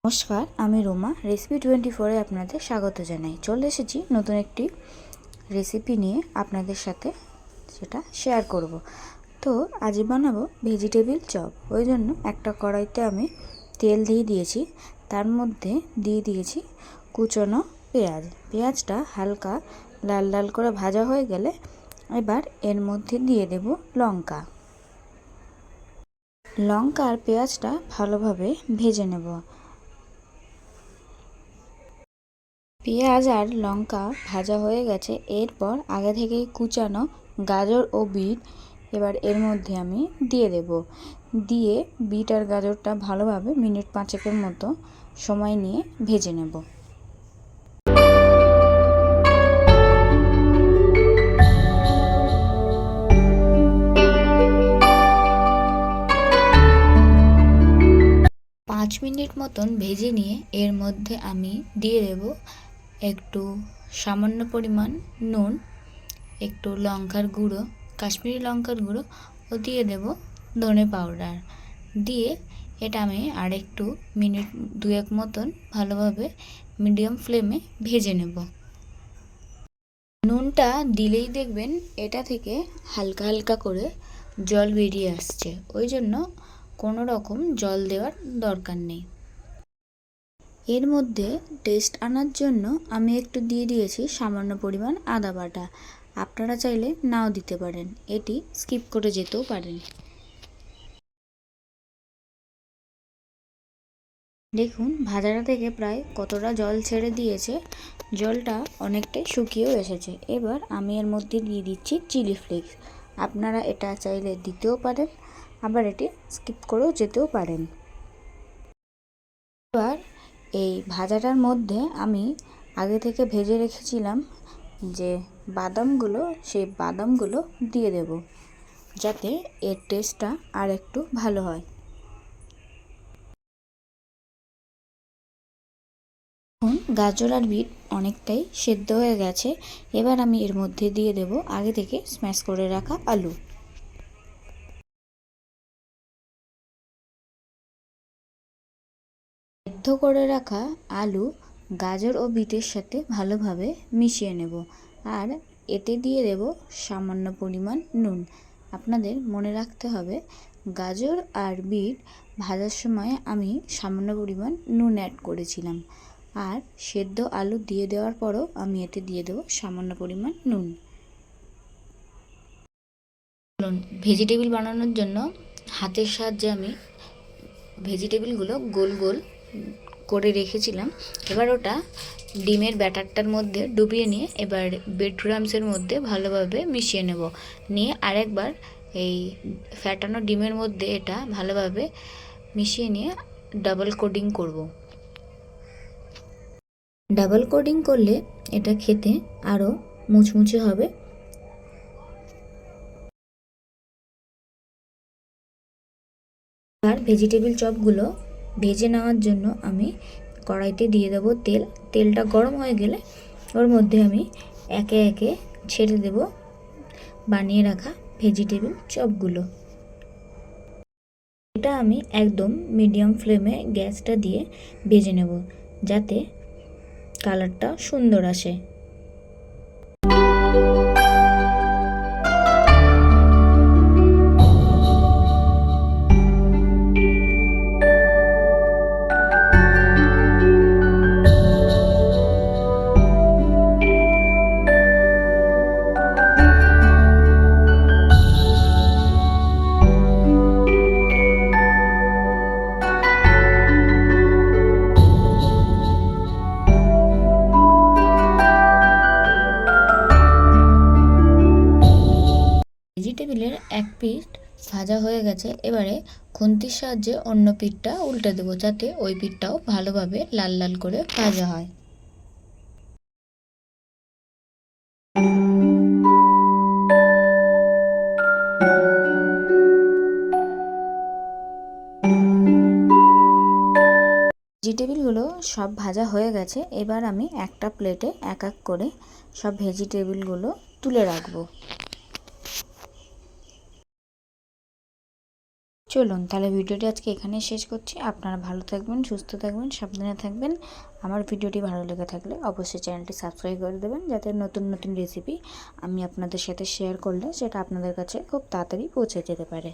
নমস্কার, আমি রোমা রেসিপি 24-এ আপনাদের স্বাগত জানাই। চলে এসেছি নতুন একটি রেসিপি নিয়ে আপনাদের সাথে, সেটা শেয়ার করব। তো আজ বানাবো ভেজিটেবিল চপ। ওই জন্য একটা কড়াইতে আমি তেল দিয়ে দিয়েছি, তার মধ্যে দিয়ে দিয়েছি কুচনো পেঁয়াজটা হালকা লাল লাল করে ভাজা হয়ে গেলে এবার এর মধ্যে দিয়ে দেব লঙ্কা আর পেঁয়াজটা ভালোভাবে ভেজে নেব। পেঁয়াজ আর লঙ্কা ভাজা হয়ে গেছে, এরপর আগে থেকেই কুচানো গাজর ও বিট এবার এর মধ্যে আমি দিয়ে দেব। দিয়ে বিট আর গাজরটা ভালোভাবে মিনিট 5-এর মতো সময় নিয়ে ভেজে নেব। পাঁচ মিনিট মতন ভেজে নিয়ে এর মধ্যে আমি দিয়ে দেব একটু সামান্য পরিমাণ নুন, একটু লঙ্কার গুঁড়ো, কাশ্মীরি লঙ্কার গুঁড়ো ও দিয়ে দেব ধনে পাউডার। দিয়ে এটা আমি আর একটু মিনিট 2 মতন ভালোভাবে মিডিয়াম ফ্লেমে ভেজে নেব। নুনটা দিলেই দেখবেন এটা থেকে হালকা হালকা করে জল বেরিয়ে আসছে, ওই জন্য কোনো রকম জল দেওয়ার দরকার নেই। এর মধ্যে টেস্ট আনার জন্য আমি একটু দিয়ে দিয়েছি সামান্য পরিমাণ আদা বাটা। আপনারা চাইলে নাও দিতে পারেন, এটি স্কিপ করে যেতেও পারেন। দেখুন ভাজাটা থেকে প্রায় কতটা জল ছেড়ে দিয়েছে, জলটা অনেকটাই শুকিয়েও এসেছে। এবার আমি এর মধ্যে দিয়ে দিচ্ছি চিলি ফ্লেক্স। আপনারা এটা চাইলে দিতেও পারেন, আবার এটি স্কিপ করেও যেতেও পারেন। এবার এই ভাজাটার মধ্যে আমি আগে থেকে ভেজে রেখেছিলাম যে বাদামগুলো, সেই বাদামগুলো দিয়ে দেব, যাতে এর টেস্টটা আর একটু ভালো হয়। গাজর আর বিট অনেকটাই সেদ্ধ হয়ে গেছে, এবার আমি এর মধ্যে দিয়ে দেব আগে থেকে স্ম্যাশ করে রাখা আলু। সেদ্ধ করে রাখা আলু গাজর ও বিটের সাথে ভালোভাবে মিশিয়ে নেব, আর এতে দিয়ে দেব সামান্য পরিমাণ নুন। আপনাদের মনে রাখতে হবে গাজর আর বিট ভাজার সময় আমি সামান্য পরিমাণ নুন অ্যাড করেছিলাম, আর সেদ্ধ আলু দিয়ে দেওয়ার পরও আমি এতে দিয়ে দেব সামান্য পরিমাণ নুন। ভেজিটেবিল বানানোর জন্য হাতের সাহায্যে আমি ভেজিটেবিলগুলো গোল গোল করে রেখেছিলাম। এবার ওটা ডিমের ব্যাটারটার মধ্যে ডুবিয়ে নিয়ে এবার ব্রেড ক্রাম্বসের মধ্যে ভালোভাবে মিশিয়ে নেব। নিয়ে আরেকবার এই ফ্যাটানো ডিমের মধ্যে এটা ভালোভাবে মিশিয়ে নিয়ে ডাবল কোটিং করব। ডাবল কোটিং করলে এটা খেতে আরও মুচমুচে হবে। আর ভেজিটেবিল চপগুলো ভেজে নেওয়ার জন্য আমি কড়াইতে দিয়ে দেবো তেল। তেলটা গরম হয়ে গেলে ওর মধ্যে আমি একে একে ছেড়ে দেব বানিয়ে রাখা ভেজিটেবিল চপগুলো। এটা আমি একদম মিডিয়াম ফ্লেমে গ্যাসটা দিয়ে ভেজে নেব, যাতে কালারটা সুন্দর আসে। ভেজিটেবিলের এক পিঠ ভাজা হয়ে গেছে, এবারে খুন্তির সাহায্যে অন্য পিঠটা উল্টে দেবো, যাতে ওই পিঠটাও ভালোভাবে লাল লাল করে ভাজা হয়। ভেজিটেবিলগুলো সব ভাজা হয়ে গেছে, এবার আমি একটা প্লেটে এক এক করে সব ভেজিটেবিলগুলো তুলে রাখবো। চলুন তাহলে ভিডিওটি আজকে এখানেই শেষ করছি। আপনারা ভালো থাকবেন, সুস্থ থাকবেন, সাবধানে থাকবেন। আমার ভিডিওটি ভালো লেগে থাকলে অবশ্যই চ্যানেলটি সাবস্ক্রাইব করে দেবেন, যাতে নতুন নতুন রেসিপি আমি আপনাদের সাথে শেয়ার করলে সেটা আপনাদের কাছে খুব তাড়াতাড়ি পৌঁছে যেতে পারে।